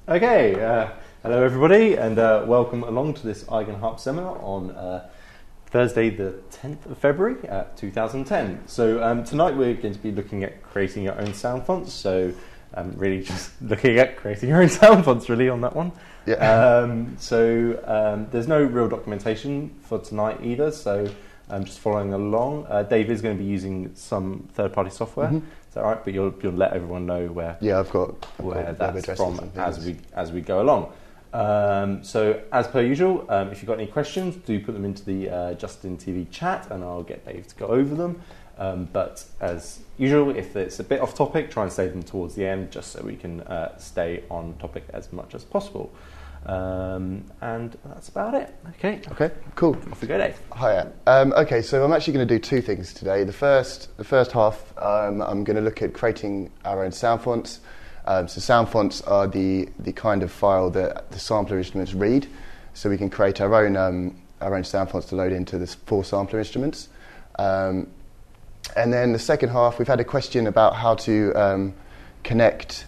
Okay, hello everybody, and welcome along to this Eigenharp seminar on Thursday the 10th of February 2010. So tonight we're going to be looking at creating your own sound fonts, so really just looking at creating your own sound fonts really on that one. Yeah. There's no real documentation for tonight either, so I'm just following along. Dave is going to be using some third-party software. Mm-hmm. Is that right? But you'll let everyone know where. Yeah, I've got where web that's addresses from and as we go along. So as per usual, if you've got any questions, do put them into the Justin TV chat, and I'll get Dave to go over them. But as usual, if it's a bit off topic, try and save them towards the end, just so we can stay on topic as much as possible. And that's about it. Okay, cool. Off we go, Dave. Hiya. Okay, so I'm actually going to do two things today. The first half, I'm going to look at creating our own sound fonts. So sound fonts are the kind of file that the sampler instruments read. So we can create our own sound fonts to load into the 4 sampler instruments. And then the second half, we've had a question about how to connect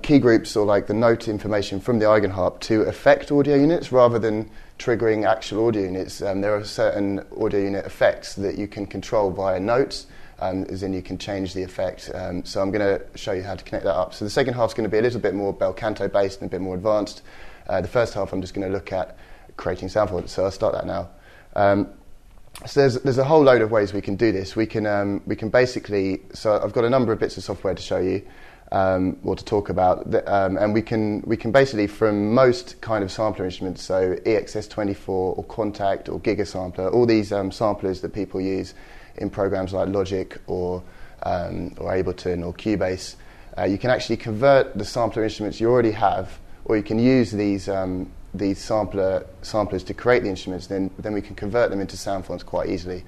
key groups or like the note information from the Eigenharp to effect audio units rather than triggering actual audio units. There are certain audio unit effects that you can control via notes, as in you can change the effect. So I'm going to show you how to connect that up. So the second half is going to be a little bit more bel canto based and a bit more advanced. The first half I'm just going to look at creating sound fonts. So I'll start that now. So there's a whole load of ways we can do this. We can basically, so I've got a number of bits of software to show you. Or to talk about, and we can basically from most kind of sampler instruments, so EXS24 or Contact or Gigasampler, all these samplers that people use in programs like Logic or Ableton or Cubase, you can actually convert the sampler instruments you already have, or you can use these samplers to create the instruments. Then we can convert them into sound fonts quite easily.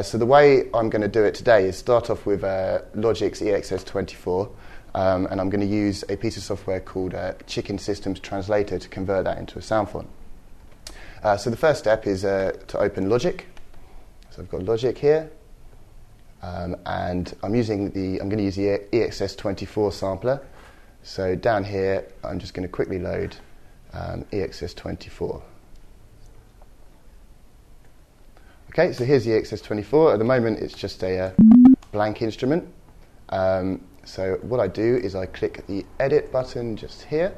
So the way I'm going to do it today is start off with Logic's EXS24. And I'm going to use a piece of software called Chicken Systems Translator to convert that into a sound font. So the first step is to open Logic. So I've got Logic here, and I'm going to use the EXS24 sampler. So down here, I'm just going to quickly load EXS24. Okay, so here's the EXS24. At the moment, it's just a blank instrument. So what I do is I click the Edit button just here,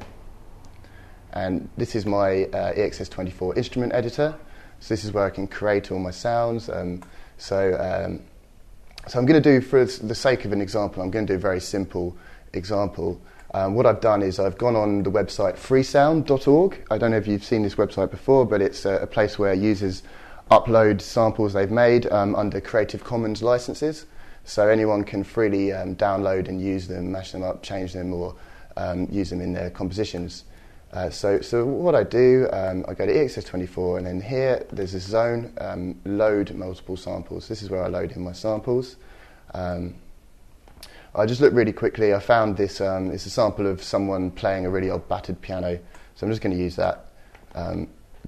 and this is my EXS24 instrument editor. So this is where I can create all my sounds. So I'm going to do, for the sake of an example, I'm going to do a very simple example. What I've done is I've gone on the website freesound.org. I don't know if you've seen this website before, but it's a place where users upload samples they've made under Creative Commons licenses. So anyone can freely download and use them, mash them up, change them, or use them in their compositions. So what I do, I go to EXS24, and then here there's this zone, load multiple samples. This is where I load in my samples. I just looked really quickly. I found this, it's a sample of someone playing a really old battered piano. So I'm just going to use that.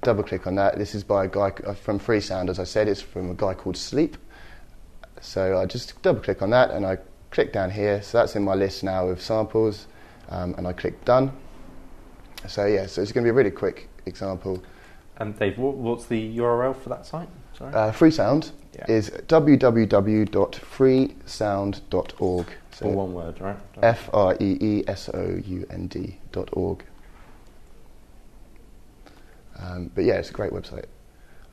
Double click on that. This is by a guy from Freesound, as I said. It's from a guy called Sleep. So I just double click on that and I click down here. So that's in my list now of samples, and I click done. So yeah, so it's going to be a really quick example. And Dave, what's the URL for that site? Sorry. Freesound is www.freesound.org. So all one word, right? freesound.org. But yeah, it's a great website.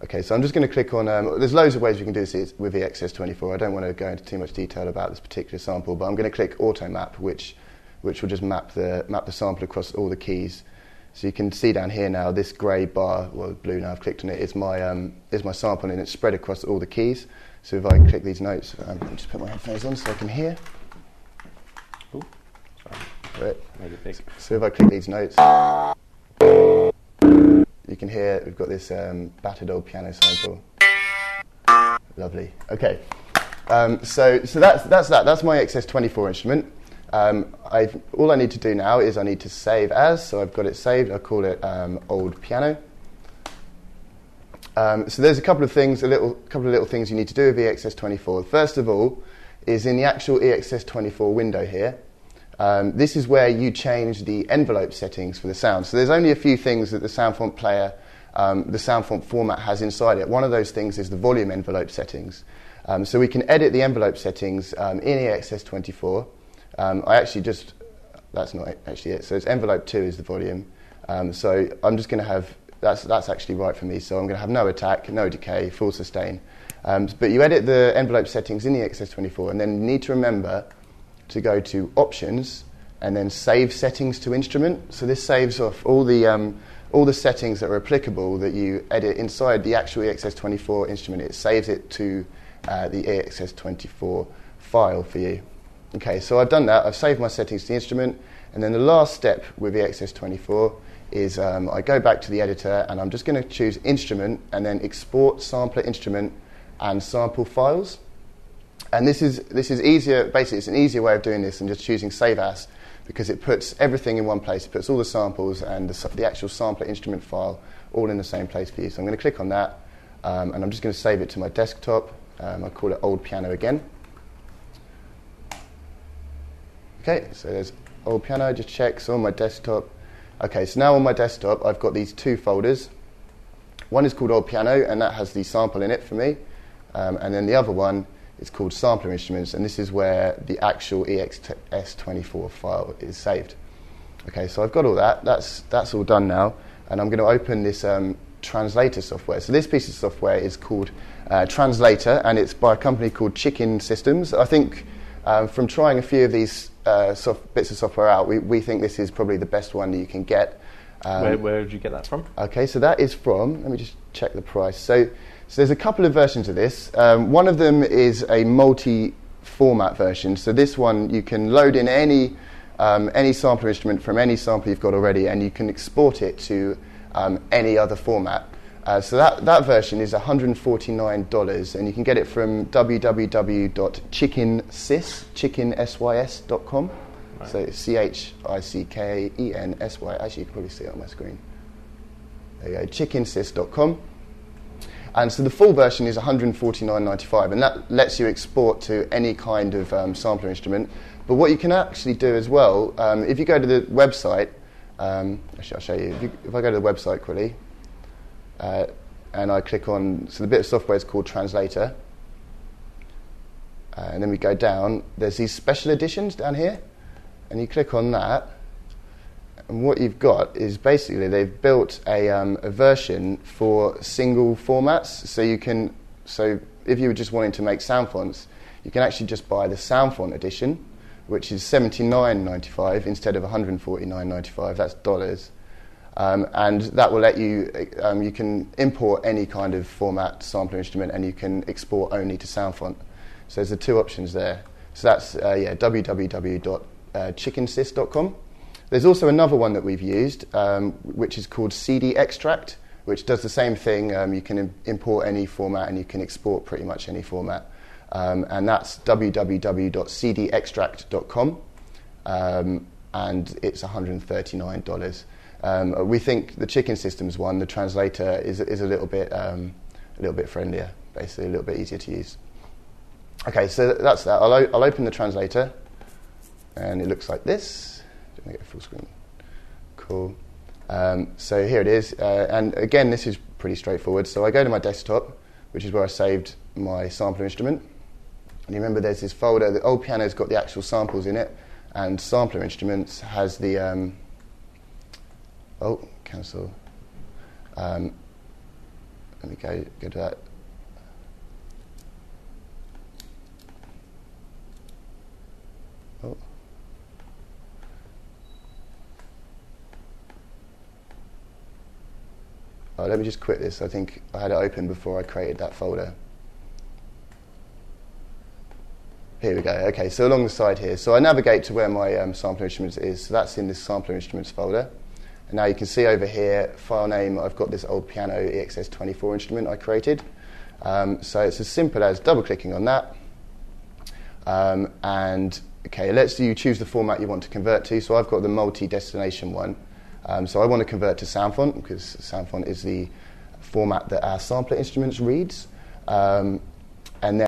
Okay, so I'm just going to click on, there's loads of ways we can do this with the EXS24. I don't want to go into too much detail about this particular sample, but I'm going to click Auto Map, which will just map the sample across all the keys. So you can see down here now, this grey bar, well, blue now I've clicked on it, is my sample, and it's spread across all the keys. So if I click these notes, I'll just put my headphones on so I can hear. Ooh, sorry. Right. Make it big. So if I click these notes, you can hear we've got this battered old piano sample. Lovely. Okay. So that's that. That's my EXS24 instrument. All I need to do now is I need to save as. So I've got it saved. I call it old piano. So there's a couple of little things you need to do with EXS24. First of all, is in the actual EXS24 window here. this is where you change the envelope settings for the sound. So there's only a few things that the SoundFont player, the SoundFont format has inside it. One of those things is the volume envelope settings. So we can edit the envelope settings in EXS24. That's not actually it. So it's envelope 2 is the volume. So I'm just going to have, that's actually right for me. So I'm going to have no attack, no decay, full sustain. But you edit the envelope settings in the EXS24, and then you need to remember to go to Options and then Save Settings to Instrument. So this saves off all the settings that are applicable that you edit inside the actual EXS24 instrument. It saves it to the EXS24 file for you. Okay, so I've done that. I've saved my settings to the instrument, and then the last step with EXS24 is I go back to the editor, and I'm just going to choose Instrument and then Export Sampler Instrument and Sample Files. And this is easier. Basically, it's an easier way of doing this than just choosing Save As, because it puts everything in one place. It puts all the samples and the actual sampler instrument file all in the same place for you. So I'm going to click on that, and I'm just going to save it to my desktop. I call it Old Piano again. Okay, so there's Old Piano, just check, so on my desktop. Okay, so now on my desktop I've got these two folders. One is called Old Piano, and that has the sample in it for me. And then the other one is called Sampler Instruments, and this is where the actual EXS24 file is saved. Okay, so I've got all that. That's all done now, and I'm going to open this translator software. So this piece of software is called Translator, and it's by a company called Chicken Systems. I think from trying a few of these bits of software out, we think this is probably the best one that you can get. Where did you get that from? Okay, so that is from, let me just check the price. So there's a couple of versions of this. One of them is a multi-format version. So this one, you can load in any sampler instrument from any sample you've got already, and you can export it to any other format. So that version is $149, and you can get it from www.chickensys.com. Right. So CHICKENSY. Actually, you can probably see it on my screen. There you go, chickensys.com. And so the full version is $149.95, and that lets you export to any kind of sampler instrument. But what you can actually do as well, if you go to the website, actually I'll show you. If I go to the website quickly, and I click on, so the bit of software is called Translator, and then we go down, there's these special editions down here, and you click on that, and what you've got is basically they've built a version for single formats. So if you were just wanting to make SoundFonts, you can actually just buy the SoundFont edition, which is $79.95 instead of $149.95. That's dollars. And that will let you, you can import any kind of format sampler instrument, and you can export only to SoundFont. So there's the two options there. So that's www.chickensys.com. There's also another one that we've used, which is called CD Extract, which does the same thing. You can import any format, and you can export pretty much any format. And that's www.cdextract.com, and it's $139. We think the Chicken Systems one, the translator, is a little bit friendlier, basically a little bit easier to use. Okay, so that's that. I'll open the translator, and it looks like this. Let me get a full screen. Cool. So here it is, and again, this is pretty straightforward. So I go to my desktop, which is where I saved my sampler instrument. And you remember there's this folder. The Old Piano's got the actual samples in it, and Sampler Instruments has the cancel. Let me go to that. Let me just quit this. I think I had it open before I created that folder. Here we go. Okay, so along the side here. So I navigate to where my sampler instruments is. So that's in this sampler instruments folder. And now you can see over here, file name, I've got this Old Piano EXS24 instrument I created. So it's as simple as double-clicking on that. And, okay, it lets you choose the format you want to convert to. So I've got the multi-destination one. So I want to convert to SoundFont, because SoundFont is the format that our sampler instruments reads. And then